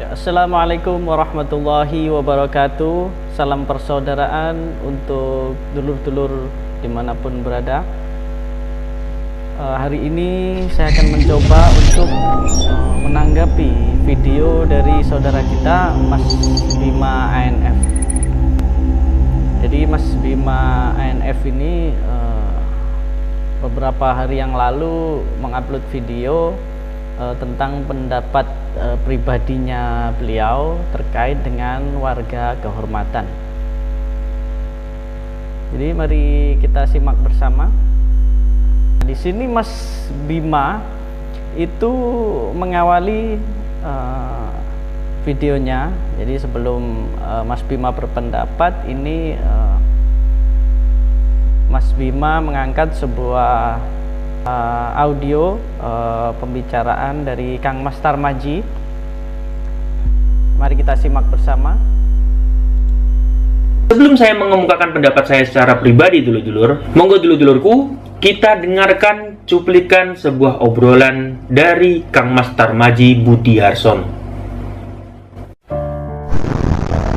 Ya, Assalamualaikum warahmatullahi wabarakatuh. Salam persaudaraan untuk dulur-dulur dimanapun berada. Hari ini saya akan mencoba untuk menanggapi video dari saudara kita Mas Bima ANF. Jadi Mas Bima ANF ini beberapa hari yang lalu mengupload video tentang pendapat pribadinya beliau terkait dengan warga kehormatan. Jadi mari kita simak bersama. Di sini Mas Bima itu mengawali videonya. Jadi sebelum Mas Bima berpendapat, ini Mas Bima mengangkat sebuah audio pembicaraan dari Kang Mas Tarmadji. Mari kita simak bersama. Sebelum saya mengemukakan pendapat saya secara pribadi, dulur-dulur, monggo dulur-dulurku, kita dengarkan cuplikan sebuah obrolan dari Kang Mas Tarmadji Budiarson.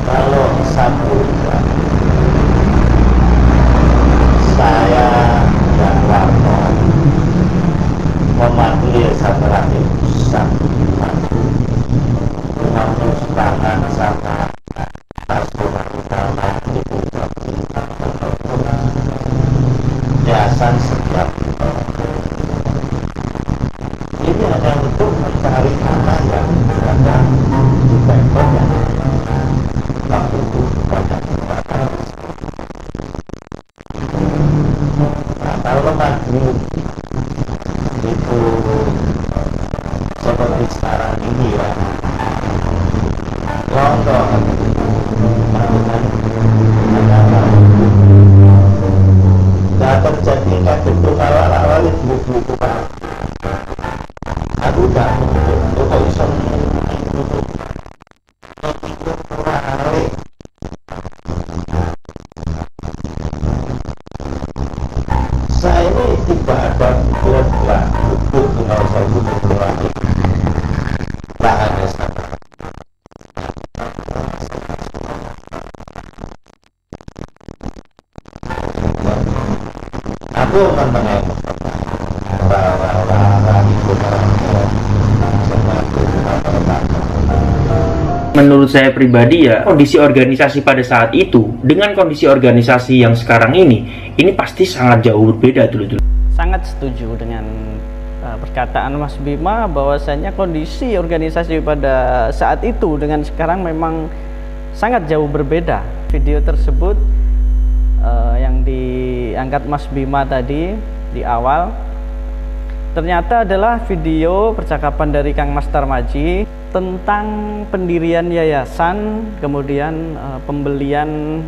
Kalau satu saya dan Warno memanggil Satradi Pusat memanggil serangan sama nasional utama ibu yayasan setiap ini ada untuk mencari anak yang ada di Bangkok yang waktu itu banyak dibakar. Nah, kalau maju itu seperti sekarang ini ya, contoh nggak terjadi kayak gitu. Kalau awal itu aku udah kok bisa saya ini tidak ada pikiran berat untuk tinggal saya itu lagi tak hanya sama aku menengah orang-orang itu Menurut saya pribadi ya, kondisi organisasi pada saat itu dengan kondisi organisasi yang sekarang ini pasti sangat jauh berbeda, dulur-dulur. Sangat setuju dengan perkataan Mas Bima bahwasanya kondisi organisasi pada saat itu dengan sekarang memang sangat jauh berbeda. Video tersebut yang diangkat Mas Bima tadi di awal ternyata adalah video percakapan dari Kang Mas Tarmadji tentang pendirian yayasan, kemudian pembelian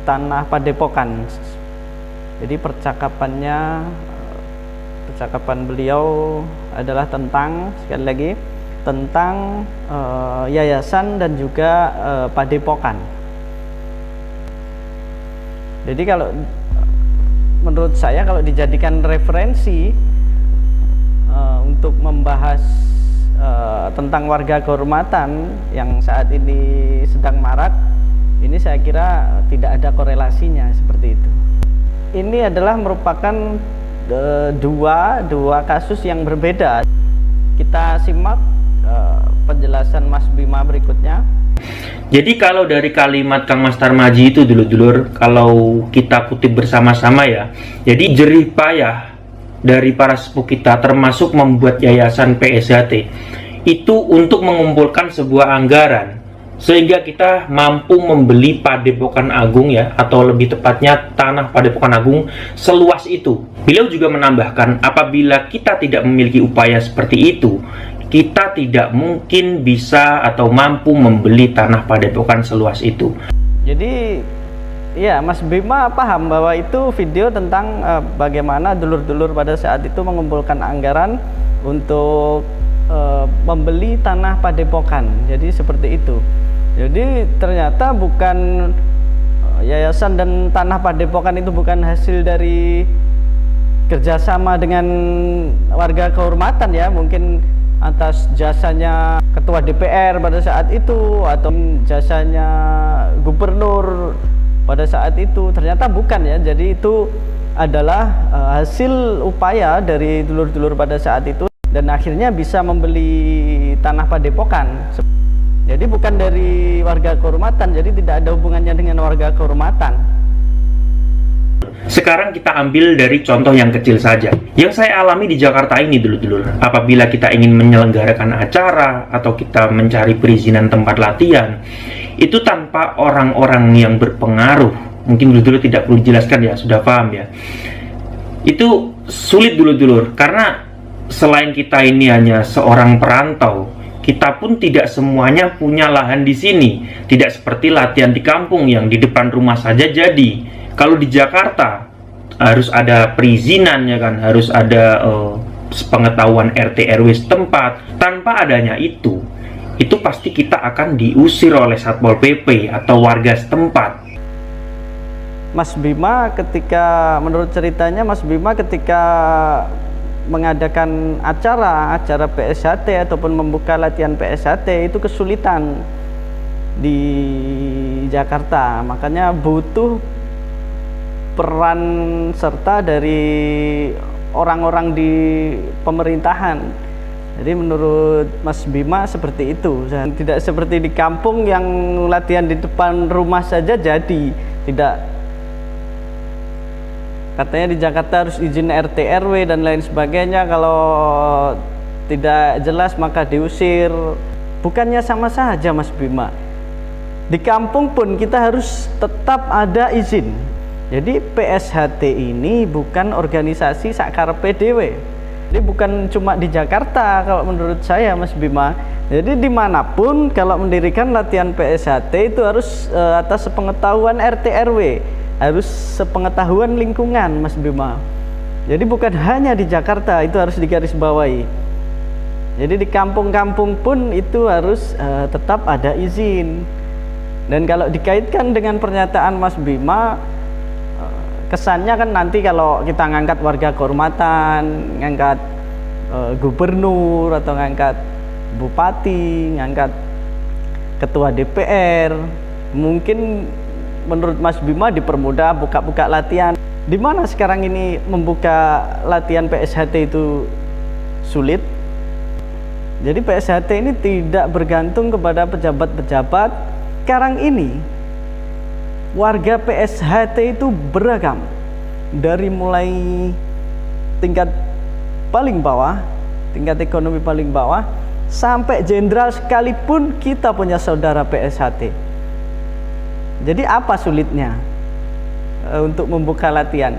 tanah padepokan. Jadi percakapan beliau adalah tentang, sekali lagi, tentang yayasan dan juga padepokan. Jadi kalau menurut saya, kalau dijadikan referensi untuk membahas tentang warga kehormatan yang saat ini sedang marak, ini saya kira tidak ada korelasinya seperti itu. Ini adalah merupakan dua kasus yang berbeda. Kita simak penjelasan Mas Bima berikutnya. Jadi kalau dari kalimat Kang Mas Tarmadji itu, dulur-dulur, kalau kita kutip bersama-sama ya, jadi jerih payah dari para sepuh kita termasuk membuat yayasan PSHT itu untuk mengumpulkan sebuah anggaran sehingga kita mampu membeli Padepokan Agung ya, atau lebih tepatnya tanah Padepokan Agung seluas itu. Beliau juga menambahkan, apabila kita tidak memiliki upaya seperti itu, kita tidak mungkin bisa atau mampu membeli tanah Padepokan seluas itu. Jadi ya, Mas Bima paham bahwa itu video tentang bagaimana dulur-dulur pada saat itu mengumpulkan anggaran untuk membeli tanah padepokan. Jadi seperti itu. Jadi ternyata bukan yayasan dan tanah padepokan itu bukan hasil dari kerjasama dengan warga kehormatan ya. Mungkin atas jasanya ketua DPR pada saat itu atau jasanya gubernur pada saat itu. Ternyata bukan ya. Jadi itu adalah hasil upaya dari dulur-dulur pada saat itu, dan akhirnya bisa membeli tanah padepokan. Jadi bukan dari warga kehormatan, jadi tidak ada hubungannya dengan warga kehormatan. Sekarang kita ambil dari contoh yang kecil saja. Yang saya alami di Jakarta ini dulur-dulur, apabila kita ingin menyelenggarakan acara atau kita mencari perizinan tempat latihan, itu tanpa orang-orang yang berpengaruh, mungkin dulur-dulur tidak perlu dijelaskan ya, sudah paham ya. Itu sulit dulur-dulur, karena selain kita ini hanya seorang perantau, kita pun tidak semuanya punya lahan di sini. Tidak seperti latihan di kampung yang di depan rumah saja jadi. Kalau di Jakarta harus ada perizinan ya kan, harus ada sepengetahuan RT RW setempat. Tanpa adanya itu pasti kita akan diusir oleh Satpol PP atau warga setempat. Mas Bima menurut ceritanya Mas Bima ketika mengadakan acara PSHT ataupun membuka latihan PSHT itu kesulitan di Jakarta, makanya butuh peran serta dari orang-orang di pemerintahan. Jadi menurut Mas Bima seperti itu, dan tidak seperti di kampung yang latihan di depan rumah saja jadi. Tidak, katanya di Jakarta harus izin RT RW dan lain sebagainya, kalau tidak jelas maka diusir. Bukannya sama saja Mas Bima, di kampung pun kita harus tetap ada izin. Jadi PSHT ini bukan organisasi sakarepe dhewe. Ini bukan cuma di Jakarta kalau menurut saya Mas Bima. Jadi dimanapun kalau mendirikan latihan PSHT itu harus atas sepengetahuan RT RW, harus sepengetahuan lingkungan Mas Bima. Jadi bukan hanya di Jakarta, itu harus digarisbawahi. Jadi di kampung-kampung pun itu harus tetap ada izin. Dan kalau dikaitkan dengan pernyataan Mas Bima, kesannya kan nanti kalau kita ngangkat warga kehormatan, ngangkat gubernur atau ngangkat bupati, ngangkat ketua DPR, mungkin menurut Mas Bima dipermudah buka-buka latihan. Di mana sekarang ini membuka latihan PSHT itu sulit. Jadi PSHT ini tidak bergantung kepada pejabat-pejabat. Sekarang ini warga PSHT itu beragam, dari mulai tingkat paling bawah, tingkat ekonomi paling bawah, sampai jenderal sekalipun kita punya saudara PSHT. Jadi apa sulitnya untuk membuka latihan?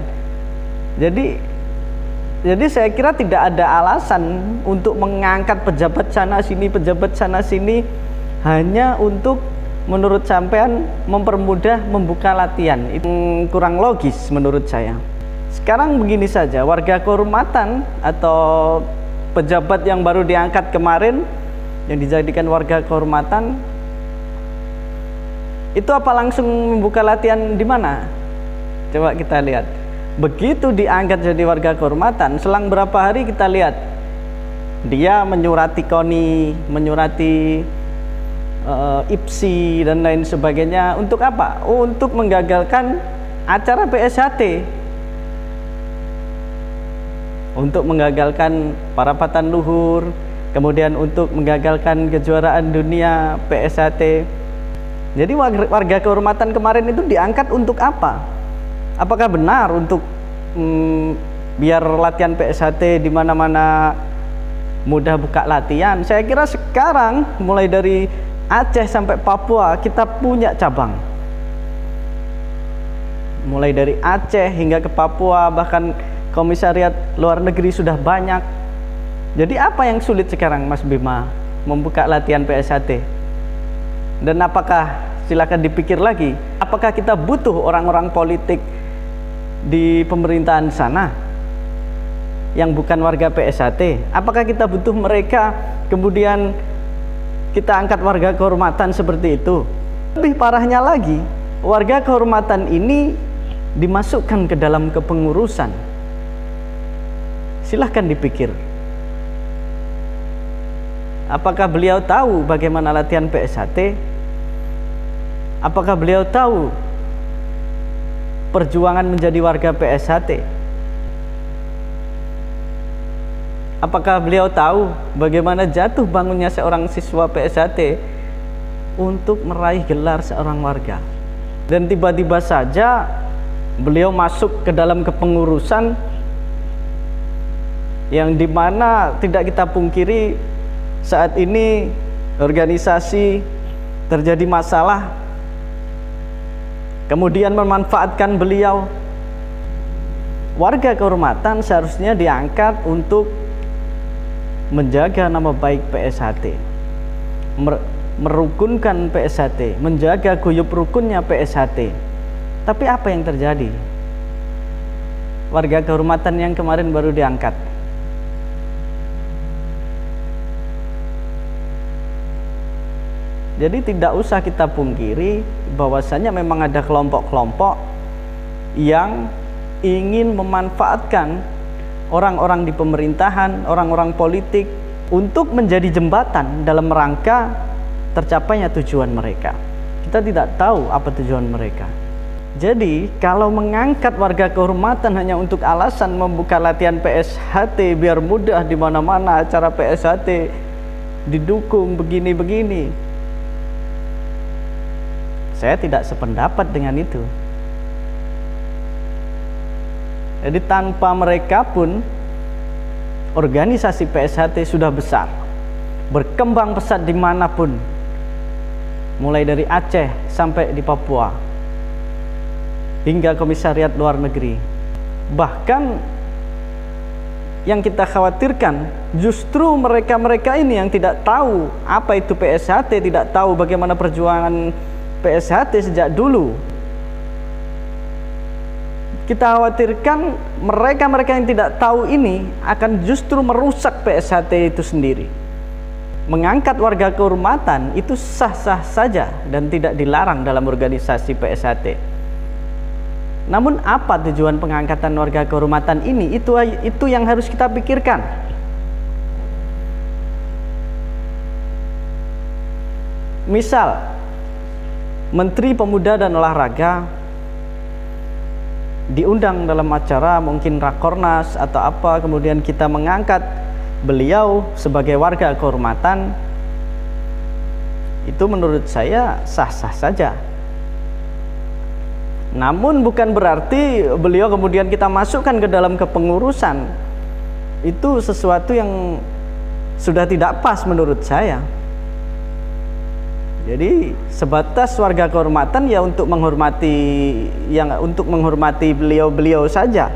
Jadi saya kira tidak ada alasan untuk mengangkat pejabat sana sini hanya untuk menurut sampean mempermudah membuka latihan. Itu kurang logis menurut saya. Sekarang begini saja, warga kehormatan atau pejabat yang baru diangkat kemarin yang dijadikan warga kehormatan itu apa langsung membuka latihan di mana? Coba kita lihat. Begitu diangkat jadi warga kehormatan, selang berapa hari kita lihat dia menyurati KONI, menyurati IPSI dan lain sebagainya. Untuk apa? Untuk menggagalkan acara PSHT, untuk menggagalkan parapatan luhur, kemudian untuk menggagalkan kejuaraan dunia PSHT. Jadi warga kehormatan kemarin itu diangkat untuk apa? Apakah benar untuk biar latihan PSHT di mana-mana mudah buka latihan? Saya kira sekarang mulai dari Aceh sampai Papua kita punya cabang. Mulai dari Aceh hingga ke Papua, bahkan komisariat luar negeri sudah banyak. Jadi apa yang sulit sekarang Mas Bima membuka latihan PSHT? Dan apakah, silakan dipikir lagi, apakah kita butuh orang-orang politik di pemerintahan sana yang bukan warga PSHT? Apakah kita butuh mereka kemudian kita angkat warga kehormatan seperti itu? Lebih parahnya lagi, warga kehormatan ini dimasukkan ke dalam kepengurusan. Silahkan dipikir. Apakah beliau tahu bagaimana latihan PSHT? Apakah beliau tahu perjuangan menjadi warga PSHT? Apakah beliau tahu bagaimana jatuh bangunnya seorang siswa PSHT untuk meraih gelar seorang warga? Dan tiba-tiba saja beliau masuk ke dalam kepengurusan yang dimana tidak kita pungkiri saat ini organisasi terjadi masalah, kemudian memanfaatkan beliau. Warga kehormatan seharusnya diangkat untuk menjaga nama baik PSHT, merukunkan PSHT, menjaga guyup rukunnya PSHT. Tapi apa yang terjadi? Warga kehormatan yang kemarin baru diangkat. Jadi tidak usah kita pungkiri bahwasanya memang ada kelompok-kelompok yang ingin memanfaatkan orang-orang di pemerintahan, orang-orang politik untuk menjadi jembatan dalam rangka tercapainya tujuan mereka. Kita tidak tahu apa tujuan mereka. Jadi kalau mengangkat warga kehormatan hanya untuk alasan membuka latihan PSHT biar mudah di mana-mana acara PSHT didukung begini-begini, saya tidak sependapat dengan itu. Jadi tanpa mereka pun organisasi PSHT sudah besar, berkembang pesat dimanapun, mulai dari Aceh sampai di Papua hingga komisariat luar negeri. Bahkan yang kita khawatirkan justru mereka-mereka ini yang tidak tahu apa itu PSHT, tidak tahu bagaimana perjuangan PSHT sejak dulu. Kita khawatirkan mereka-mereka yang tidak tahu ini akan justru merusak PSHT itu sendiri. Mengangkat warga kehormatan itu sah-sah saja dan tidak dilarang dalam organisasi PSHT. Namun apa tujuan pengangkatan warga kehormatan ini? Itu yang harus kita pikirkan. Misal Menteri Pemuda dan Olahraga diundang dalam acara mungkin Rakornas atau apa, kemudian kita mengangkat beliau sebagai warga kehormatan, itu menurut saya sah-sah saja. Namun bukan berarti beliau kemudian kita masukkan ke dalam kepengurusan. Itu sesuatu yang sudah tidak pas menurut saya. Jadi sebatas warga kehormatan ya untuk menghormati beliau-beliau saja.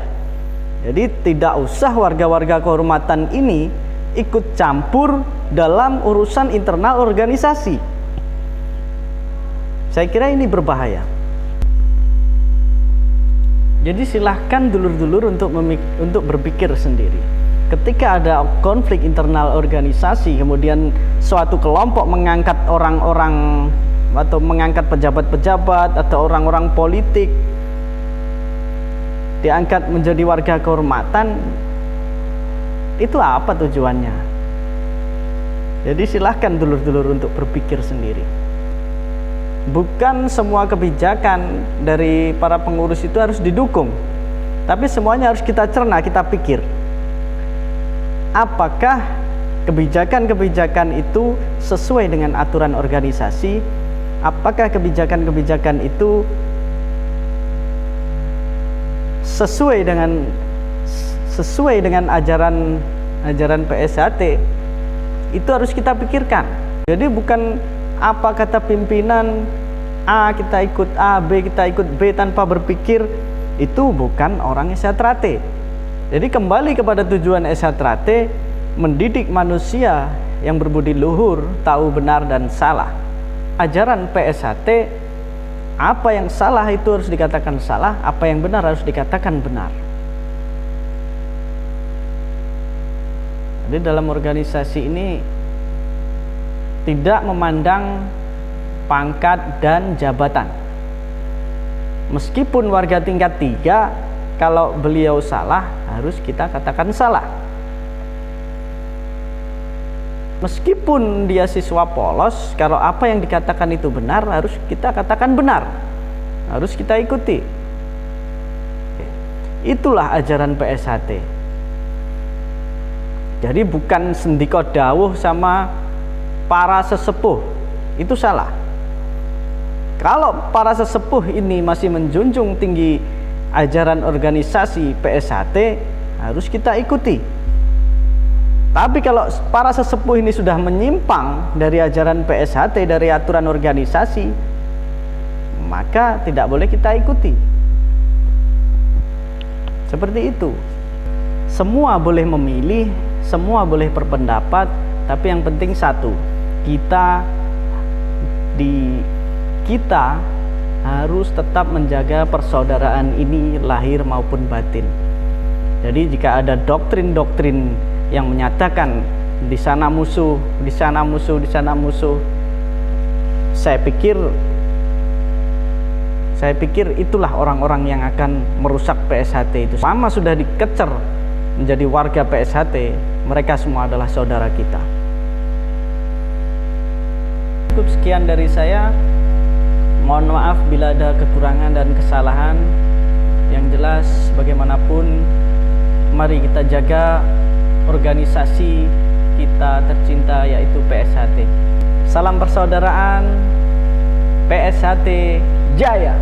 Jadi tidak usah warga-warga kehormatan ini ikut campur dalam urusan internal organisasi. Saya kira ini berbahaya. Jadi silahkan dulur-dulur untuk berpikir sendiri. Ketika ada konflik internal organisasi, kemudian suatu kelompok mengangkat orang-orang atau mengangkat pejabat-pejabat atau orang-orang politik, diangkat menjadi warga kehormatan, itu apa tujuannya? Jadi silahkan dulur-dulur untuk berpikir sendiri. Bukan semua kebijakan dari para pengurus itu harus didukung, tapi semuanya harus kita cerna, kita pikir. Apakah kebijakan-kebijakan itu sesuai dengan aturan organisasi? Apakah kebijakan-kebijakan itu sesuai dengan ajaran PSHT? Itu harus kita pikirkan. Jadi bukan apa kata pimpinan A kita ikut A, B kita ikut B tanpa berpikir, itu bukan orang SHT. Jadi kembali kepada tujuan SHT, mendidik manusia yang berbudi luhur, tahu benar dan salah. Ajaran PSHT, apa yang salah itu harus dikatakan salah, apa yang benar harus dikatakan benar. Jadi dalam organisasi ini tidak memandang pangkat dan jabatan. Meskipun warga tingkat 3, kalau beliau salah harus kita katakan salah. Meskipun dia siswa polos, kalau apa yang dikatakan itu benar, harus kita katakan benar, harus kita ikuti. Itulah ajaran PSHT. Jadi bukan sendiko dawuh sama para sesepuh, itu salah. Kalau para sesepuh ini masih menjunjung tinggi ajaran organisasi PSHT, harus kita ikuti. Tapi kalau para sesepuh ini sudah menyimpang dari ajaran PSHT, dari aturan organisasi, maka tidak boleh kita ikuti. Seperti itu. Semua boleh memilih, semua boleh berpendapat, tapi yang penting satu, kita harus tetap menjaga persaudaraan ini lahir maupun batin. Jadi jika ada doktrin-doktrin yang menyatakan di sana musuh, di sana musuh, di sana musuh, saya pikir itulah orang-orang yang akan merusak PSHT itu. Selama sudah dikecer menjadi warga PSHT, mereka semua adalah saudara kita. Cukup sekian dari saya. Mohon maaf bila ada kekurangan dan kesalahan. Yang jelas bagaimanapun, mari kita jaga organisasi kita tercinta, yaitu PSHT. Salam persaudaraan, PSHT Jaya.